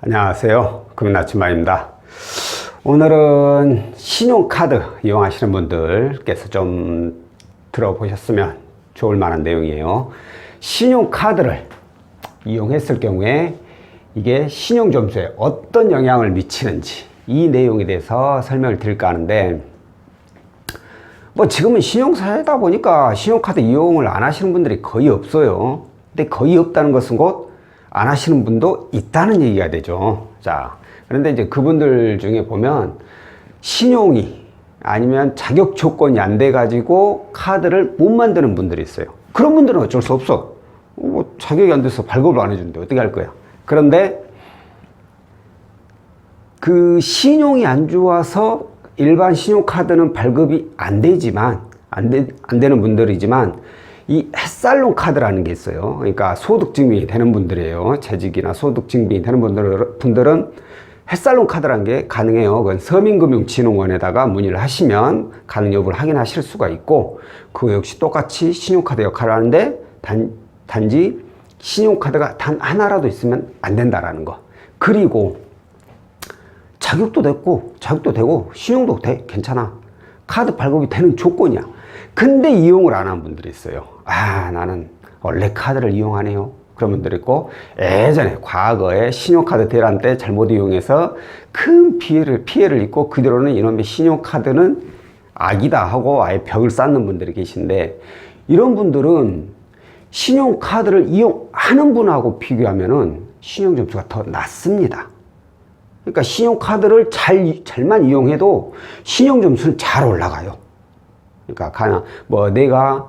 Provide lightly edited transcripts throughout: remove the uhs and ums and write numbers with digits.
안녕하세요. 금나침반입니다. 오늘은 신용카드 이용하시는 분들께서 좀 들어보셨으면 좋을 만한 내용이에요. 신용카드를 이용했을 경우에 이게 신용점수에 어떤 영향을 미치는지 이 내용에 대해서 설명을 드릴까 하는데, 지금은 신용사회다 보니까 신용카드 이용을 안 하시는 분들이 거의 없어요. 근데 거의 없다는 것은 곧 안 하시는 분도 있다는 얘기가 되죠. 자, 그런데 이제 그분들 중에 보면 신용이 아니면 자격 조건이 안 돼 가지고 카드를 못 만드는 분들이 있어요. 그런 분들은 어쩔 수 없어. 자격이 안 돼서 발급을 안 해주는데 어떻게 할 거야? 그런데 그 신용이 안 좋아서 일반 신용카드는 발급이 안 되지만 안 되는 분들이지만 이 햇살론 카드라는 게 있어요. 그러니까 소득증명이 되는 분들이에요. 재직이나 소득증명이 되는 분들은 햇살론 카드라는 게 가능해요. 그건 서민금융진흥원에다가 문의를 하시면 가능 여부를 확인하실 수가 있고, 그거 역시 똑같이 신용카드 역할을 하는데 단지 신용카드가 단 하나라도 있으면 안 된다라는 거. 그리고 자격도 되고 신용도 돼, 괜찮아. 카드 발급이 되는 조건이야. 근데 이용을 안 한 분들이 있어요. 나는 원래 카드를 이용하네요. 그런 분들이 있고, 예전에 과거에 신용카드 대란 때 잘못 이용해서 큰 피해를 입고 그 뒤로는 이놈의 신용카드는 악이다 하고 아예 벽을 쌓는 분들이 계신데, 이런 분들은 신용카드를 이용하는 분하고 비교하면은 신용점수가 더 낮습니다. 그러니까 신용카드를 잘만 이용해도 신용점수는 잘 올라가요. 그러니까 내가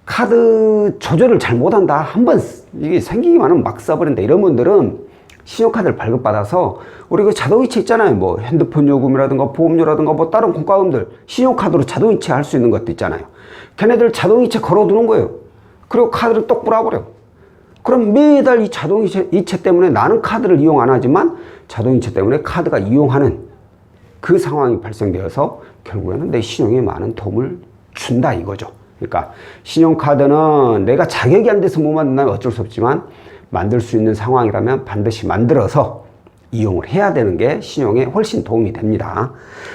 카드 조절을 잘 못한다, 한번 이게 생기기만 하면 막 써버린다, 이런 분들은 신용카드를 발급받아서 우리 그 자동이체 있잖아요. 핸드폰 요금이라든가 보험료라든가 다른 공과금들 신용카드로 자동이체 할 수 있는 것도 있잖아요. 걔네들 자동이체 걸어두는 거예요. 그리고 카드를 똑 뿌려버려. 그럼 매달 이 자동이체 때문에 나는 카드를 이용 안 하지만 자동이체 때문에 카드가 이용하는 그 상황이 발생되어서 결국에는 내 신용에 많은 도움을 준다 이거죠. 그러니까 신용카드는 내가 자격이 안 돼서 못 만든다면 어쩔 수 없지만 만들 수 있는 상황이라면 반드시 만들어서 이용을 해야 되는 게 신용에 훨씬 도움이 됩니다.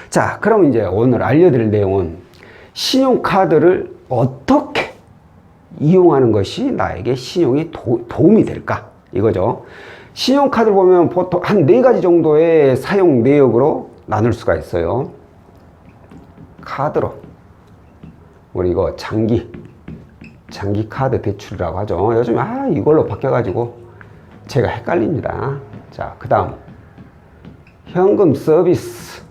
자, 그럼 이제 오늘 알려드릴 내용은 신용카드를 어떻게 이용하는 것이 나에게 신용에 도움이 될까 이거죠. 신용카드를 보면 보통 한 4가지 정도의 사용 내역으로 나눌 수가 있어요. 카드로 우리 이거 장기 카드 대출이라고 하죠. 요즘 이걸로 바뀌어가지고 제가 헷갈립니다. 자, 그 다음 현금 서비스,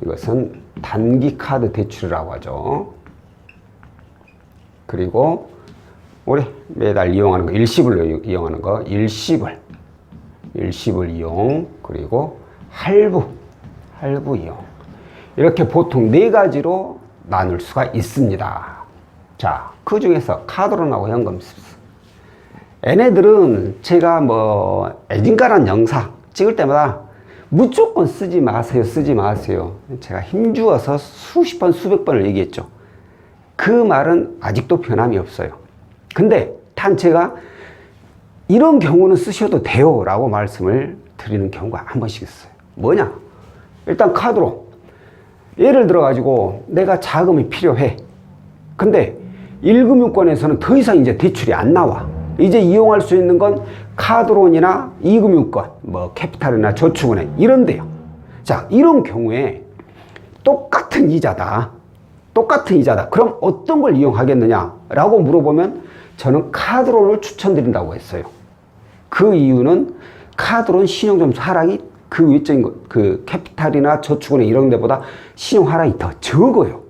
이것은 단기 카드 대출이라고 하죠. 그리고 우리 매달 이용하는 거, 일시불로 이용하는 거, 일시불 이용, 그리고 할부 이용. 이렇게 보통 4가지로 나눌 수가 있습니다. 자, 그 중에서 카드로 나오고 현금 서비스. 얘네들은 제가 애진가란 영상 찍을 때마다 무조건 쓰지 마세요. 제가 힘주어서 수십 번, 수백 번을 얘기했죠. 그 말은 아직도 변함이 없어요. 근데 단 제가 이런 경우는 쓰셔도 돼요 라고 말씀을 드리는 경우가 한 번씩 있어요. 뭐냐? 일단 카드로 예를 들어 가지고 내가 자금이 필요해. 근데 1금융권에서는 더 이상 이제 대출이 안 나와. 이제 이용할 수 있는 건 카드론이나 2금융권, 캐피탈이나 저축은행 이런 데요. 자, 이런 경우에 똑같은 이자다. 그럼 어떤 걸 이용하겠느냐 라고 물어보면 저는 카드론을 추천드린다고 했어요. 그 이유는 카드론 신용점수 하락이 그 외적인 그 캐피탈이나 저축은행 이런 데보다 신용 하락이 더 적어요.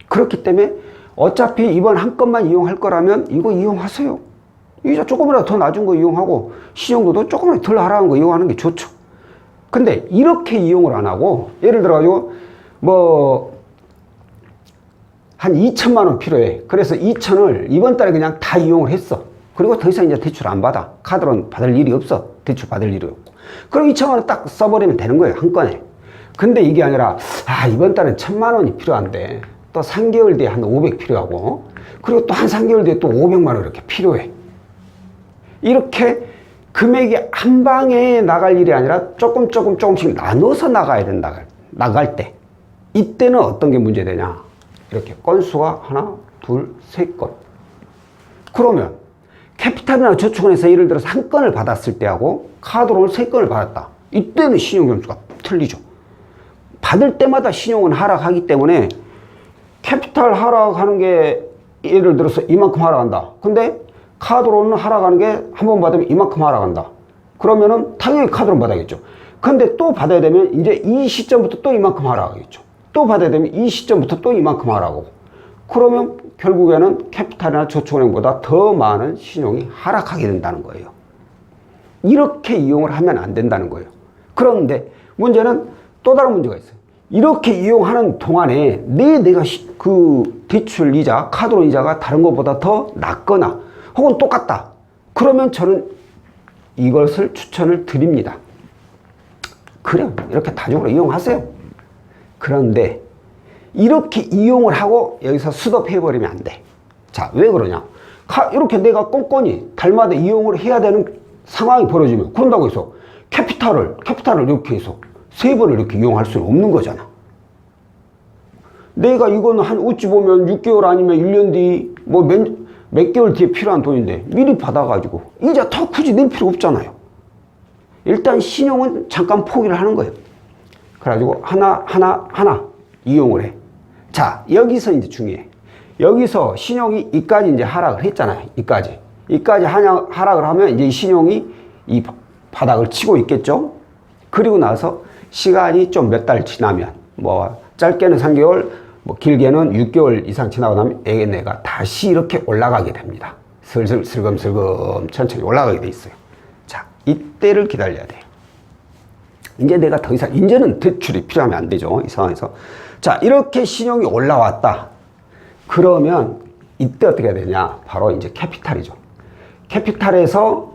그렇기 때문에 어차피 이번 한 건만 이용할 거라면 이거 이용하세요. 이자 조금이라도 더 낮은 거 이용하고 신용도도 조금이라도 덜 하락한 거 이용하는 게 좋죠. 근데 이렇게 이용을 안 하고 예를 들어 가지고 한 2천만 원 필요해. 그래서 2천을 이번 달에 그냥 다 이용을 했어. 그리고 더 이상 이제 대출 안 받아. 카드론 받을 일이 없어. 대출 받을 일이 없고. 그럼 2천만 원 딱 써버리면 되는 거예요, 한 건에. 근데 이게 아니라 이번 달엔 1,000만 원이 필요한데 또 3개월 뒤에 한 500 필요하고 그리고 또 한 3개월 뒤에 또 500만 원 이렇게 필요해. 이렇게 금액이 한 방에 나갈 일이 아니라 조금씩 나눠서 나가야 된다. 나갈 때. 이때는 어떤 게 문제되냐. 이렇게 건수가 하나, 둘, 세 건. 그러면 캐피탈이나 저축은행에서 예를 들어서 한 건을 받았을 때하고 카드로는 세 건을 받았다. 이때는 신용점수가 틀리죠. 받을 때마다 신용은 하락하기 때문에 캐피탈 하락하는 게 예를 들어서 이만큼 하락한다. 근데 카드로는 하락하는 게 한 번 받으면 이만큼 하락한다. 그러면은 당연히 카드로 받아야겠죠. 근데 또 받아야 되면 이제 이 시점부터 또 이만큼 하락하겠죠. 또 받아야 되면 이 시점부터 또 이만큼 하락하고. 그러면 결국에는 캐피탈이나 저축은행보다 더 많은 신용이 하락하게 된다는 거예요. 이렇게 이용을 하면 안 된다는 거예요. 그런데 문제는 또 다른 문제가 있어요. 이렇게 이용하는 동안에 내가 그 대출 이자, 카드론 이자가 다른 것보다 더 낮거나 혹은 똑같다. 그러면 저는 이것을 추천을 드립니다. 그래요. 이렇게 다중으로 이용하세요. 그런데 이렇게 이용을 하고 여기서 스톱해버리면 안 돼. 자, 왜 그러냐. 이렇게 내가 꼼꼼히 달마다 이용을 해야 되는 상황이 벌어지면 그런다고 해서 캐피탈을 이렇게 해서 세 번을 이렇게 이용할 수는 없는 거잖아. 내가 이거는 한 어찌 보면 6개월 아니면 1년 뒤 뭐 몇 개월 뒤에 필요한 돈인데 미리 받아가지고 이자 더 굳이 낼 필요 없잖아요. 일단 신용은 잠깐 포기를 하는 거예요. 그래가지고 하나 이용을 해. 자, 여기서 이제 중요해. 여기서 신용이 이까지 이제 하락을 했잖아요. 이까지 하락을 하면 이제 이 신용이 이 바닥을 치고 있겠죠. 그리고 나서 시간이 좀 몇 달 지나면 뭐 짧게는 3개월 뭐 길게는 6개월 이상 지나고 나면 얘네가 다시 이렇게 올라가게 됩니다. 슬금 천천히 올라가게 돼 있어요. 자, 이때를 기다려야 돼요. 이제 내가 더 이상 이제는 대출이 필요하면 안 되죠. 이 상황에서. 자, 이렇게 신용이 올라왔다. 그러면 이때 어떻게 해야 되냐. 바로 이제 캐피탈이죠. 캐피탈에서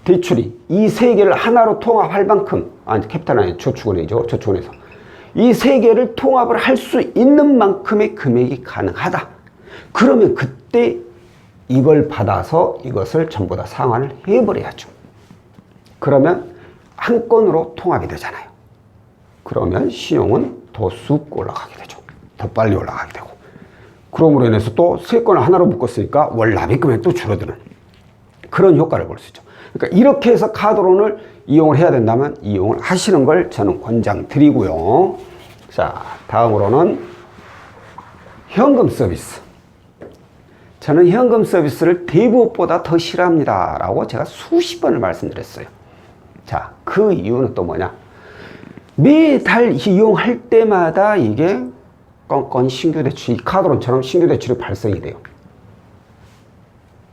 대출이 이 세 개를 하나로 통합할 만큼, 아니 캐피탈은 아니죠. 저축은행이죠. 저축은행에서 이 세 개를 통합을 할 수 있는 만큼의 금액이 가능하다. 그러면 그때 이걸 받아서 이것을 전부 다 상환을 해버려야죠. 그러면 한 건으로 통합이 되잖아요. 그러면 신용은 더 쑥 올라가게 되죠. 더 빨리 올라가게 되고. 그럼으로 인해서 또 세 건을 하나로 묶었으니까 월 납입 금액이 또 줄어드는 그런 효과를 볼 수 있죠. 그러니까 이렇게 해서 카드론을 이용을 해야 된다면 이용을 하시는 걸 저는 권장드리고요. 자, 다음으로는 현금 서비스. 저는 현금 서비스를 대부업보다 더 싫어합니다 라고 제가 수십 번을 말씀드렸어요. 자, 그 이유는 또 뭐냐. 매달 이용할 때마다 이게 건건 신규 대출이 카드론처럼 신규 대출이 발생이 돼요.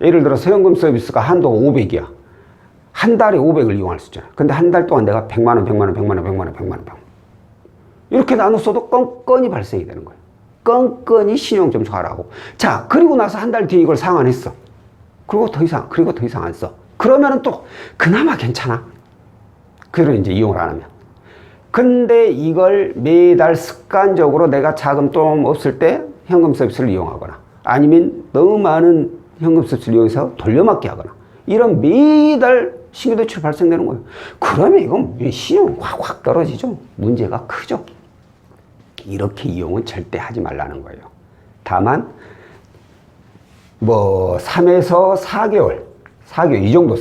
예를 들어서 현금 서비스가 한도가 500이야. 한 달에 500을 이용할 수 있잖아. 근데 한 달 동안 내가 100만 원, 100만 원, 100만 원, 100만 원, 100만 원, 100만 원. 이렇게 나눴어도 건건이 발생이 되는 거예요. 건건이 신용점수가 하라고. 자, 그리고 나서 한 달 뒤에 이걸 상환했어. 그리고 더 이상 안 써. 그러면은 또 그나마 괜찮아. 그걸 이제 이용을 안 하면. 근데 이걸 매달 습관적으로 내가 자금 좀 없을 때 현금 서비스를 이용하거나 아니면 너무 많은 현금 서비스를 이용해서 돌려막기 하거나 이런 매달 신규 대출이 발생되는 거예요. 그러면 이건 신용 확 떨어지죠. 문제가 크죠. 이렇게 이용은 절대 하지 말라는 거예요. 다만 뭐 3에서 4개월 이 정도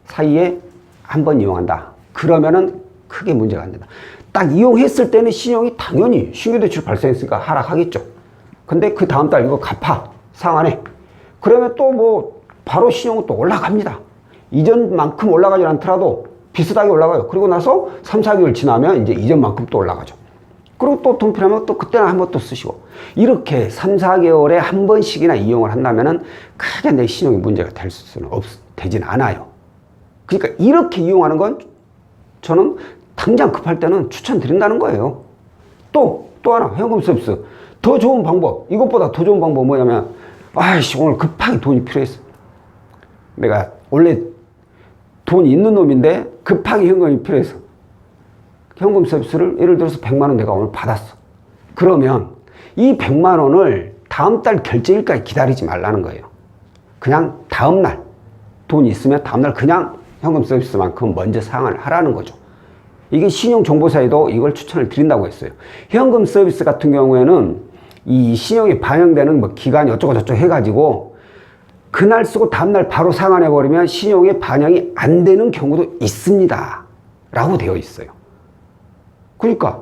사이에 한 번 이용한다. 그러면은 크게 문제가 안 된다. 딱 이용했을 때는 신용이 당연히 신규 대출 발생했으니까 하락하겠죠. 근데 그 다음 달 이거 갚아. 상환해. 그러면 또 뭐 바로 신용은 또 올라갑니다. 이전만큼 올라가지 않더라도 비슷하게 올라가요. 그리고 나서 3, 4개월 지나면 이제 이전만큼 또 올라가죠. 그리고 또 돈 필요하면 또 그때는 한 번 또 쓰시고. 이렇게 3, 4개월에 한 번씩이나 이용을 한다면은 크게 내 신용이 문제가 될 수는 되진 않아요. 그러니까 이렇게 이용하는 건 저는 당장 급할 때는 추천드린다는 거예요. 또 하나 현금 서비스 더 좋은 방법, 이것보다 더 좋은 방법 뭐냐면 아이씨 오늘 급하게 돈이 필요했어. 내가 원래 돈이 있는 놈인데 급하게 현금이 필요해서 현금 서비스를 예를 들어서 100만 원 내가 오늘 받았어. 그러면 이 100만 원을 다음 달 결제일까지 기다리지 말라는 거예요. 그냥 다음 날 돈이 있으면 다음 날 그냥 현금 서비스만큼 먼저 상환을 하라는 거죠. 이게 신용정보사에도 이걸 추천을 드린다고 했어요. 현금 서비스 같은 경우에는 이 신용이 반영되는 뭐 기간이 어쩌고 저쩌고 해가지고 그날 쓰고 다음날 바로 상환해버리면 신용에 반영이 안 되는 경우도 있습니다. 라고 되어 있어요. 그러니까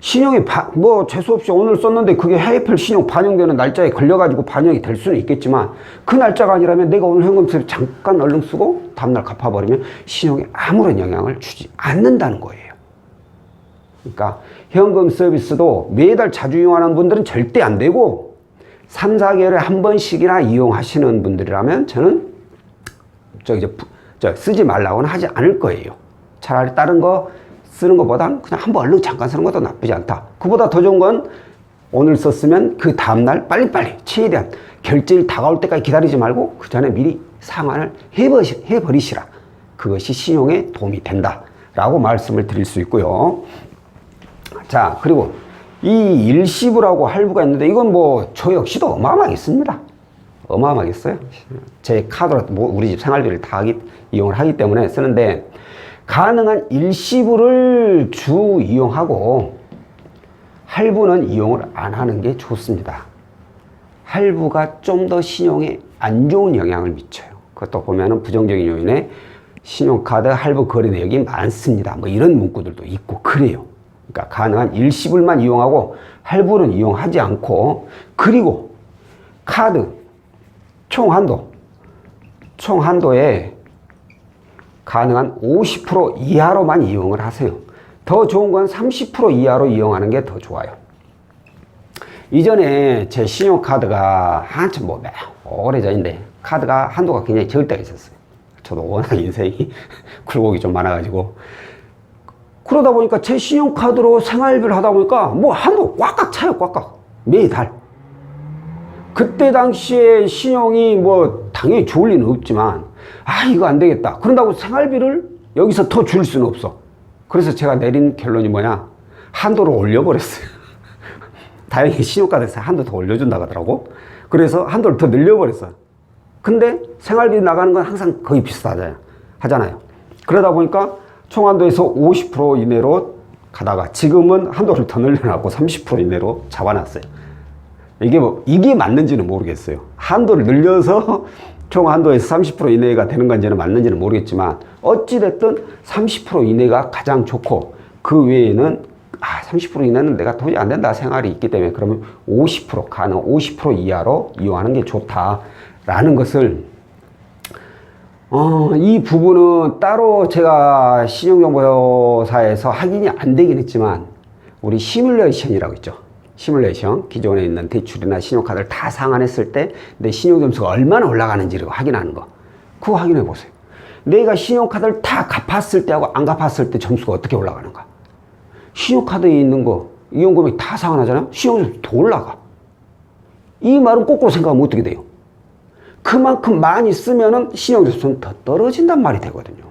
신용이 뭐 재수없이 오늘 썼는데 그게 해외펠 신용 반영되는 날짜에 걸려가지고 반영이 될 수는 있겠지만 그 날짜가 아니라면 내가 오늘 현금 서비스 잠깐 얼른 쓰고 다음날 갚아버리면 신용에 아무런 영향을 주지 않는다는 거예요. 그러니까 현금 서비스도 매달 자주 이용하는 분들은 절대 안 되고 3, 4개월에 한 번씩이나 이용하시는 분들이라면 저는 쓰지 말라고는 하지 않을 거예요. 차라리 다른 거 쓰는 것보단 그냥 한번 얼른 잠깐 쓰는 것도 나쁘지 않다. 그보다 더 좋은 건 오늘 썼으면 그 다음날 빨리빨리 최대한 결제일 다가올 때까지 기다리지 말고 그 전에 미리 상환을 해버리시라. 그것이 신용에 도움이 된다 라고 말씀을 드릴 수 있고요. 자, 그리고 이 일시불하고 할부가 있는데 이건 뭐 저 역시도 어마어마하겠습니다. 어마어마하겠어요. 제 카드로 우리 집 생활비를 다 이용을 하기 때문에 쓰는데 가능한 일시불을 주 이용하고 할부는 이용을 안 하는 게 좋습니다. 할부가 좀 더 신용에 안 좋은 영향을 미쳐요. 그것도 보면은 부정적인 요인에 신용카드 할부 거래 내역이 많습니다. 뭐 이런 문구들도 있고 그래요. 그러니까 가능한 일시불만 이용하고 할부는 이용하지 않고, 그리고 카드 총한도에 가능한 50% 이하로만 이용을 하세요. 더 좋은 건 30% 이하로 이용하는 게 더 좋아요. 이전에 제 신용카드가 한참 오래전인데 카드가 한도가 굉장히 적을 때가 있었어요. 저도 워낙 인생이 굴곡이 좀 많아가지고 그러다 보니까 제 신용카드로 생활비를 하다 보니까 뭐 한도 꽉꽉 차요. 꽉꽉 매달. 그때 당시에 신용이 뭐 당연히 좋을 리는 없지만 이거 안 되겠다. 그런다고 생활비를 여기서 더 줄 수는 없어. 그래서 제가 내린 결론이 뭐냐, 한도를 올려버렸어요. 다행히 신용카드에서 한도 더 올려준다고 하더라고. 그래서 한도를 더 늘려버렸어요. 근데 생활비 나가는 건 항상 거의 비슷하잖아요. 그러다 보니까 총한도에서 50% 이내로 가다가 지금은 한도를 더 늘려놨고 30% 이내로 잡아놨어요. 이게 맞는지는 모르겠어요. 한도를 늘려서 총 한도에서 30% 이내가 되는 건지는 맞는지는 모르겠지만 어찌됐든 30% 이내가 가장 좋고, 그 외에는 30% 이내는 내가 도저히 안 된다 생활이 있기 때문에 그러면 50% 가능 50% 이하로 이용하는 게 좋다라는 것을 이 부분은 따로 제가 신용정보사에서 확인이 안 되긴 했지만 우리 시뮬레이션이라고 있죠. 시뮬레이션, 기존에 있는 대출이나 신용카드를 다 상환했을 때 내 신용점수가 얼마나 올라가는지를 확인하는 거, 그거 확인해 보세요. 내가 신용카드를 다 갚았을 때하고 안 갚았을 때 점수가 어떻게 올라가는가. 신용카드에 있는 거 이용금액 다 상환하잖아요. 신용점수 더 올라가. 이 말은 거꾸로 생각하면 어떻게 돼요? 그만큼 많이 쓰면은 신용점수는 더 떨어진단 말이 되거든요.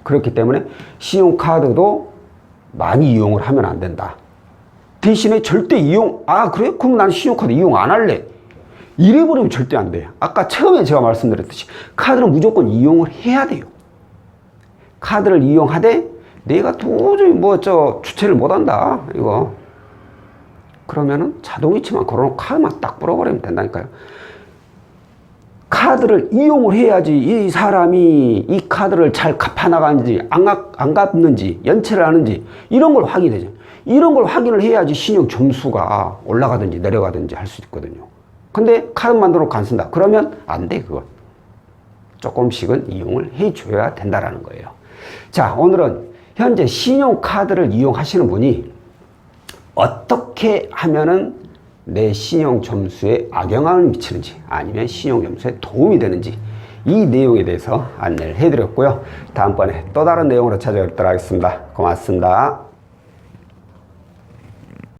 그렇기 때문에 신용카드도 많이 이용을 하면 안 된다. 대신에 절대 그래요? 그럼 난 신용카드 이용 안 할래. 이래버리면 절대 안 돼요. 아까 처음에 제가 말씀드렸듯이 카드는 무조건 이용을 해야 돼요. 카드를 이용하되 내가 도저히 주체를 못 한다, 이거. 그러면은 자동이체만 걸어놓고 카드만 딱 풀어버리면 된다니까요. 카드를 이용을 해야지 이 사람이 이 카드를 잘 갚아나가는지 안 갚는지 연체를 하는지 이런 걸 확인해야죠. 이런 걸 확인을 해야지 신용 점수가 올라가든지 내려가든지 할 수 있거든요. 근데 카드 만들어 놓고 안 쓴다. 그러면 안 돼, 그건. 조금씩은 이용을 해줘야 된다라는 거예요. 자, 오늘은 현재 신용카드를 이용하시는 분이 어떻게 하면은 내 신용 점수에 악영향을 미치는지 아니면 신용 점수에 도움이 되는지 이 내용에 대해서 안내를 해드렸고요. 다음번에 또 다른 내용으로 찾아뵙도록 하겠습니다. 고맙습니다.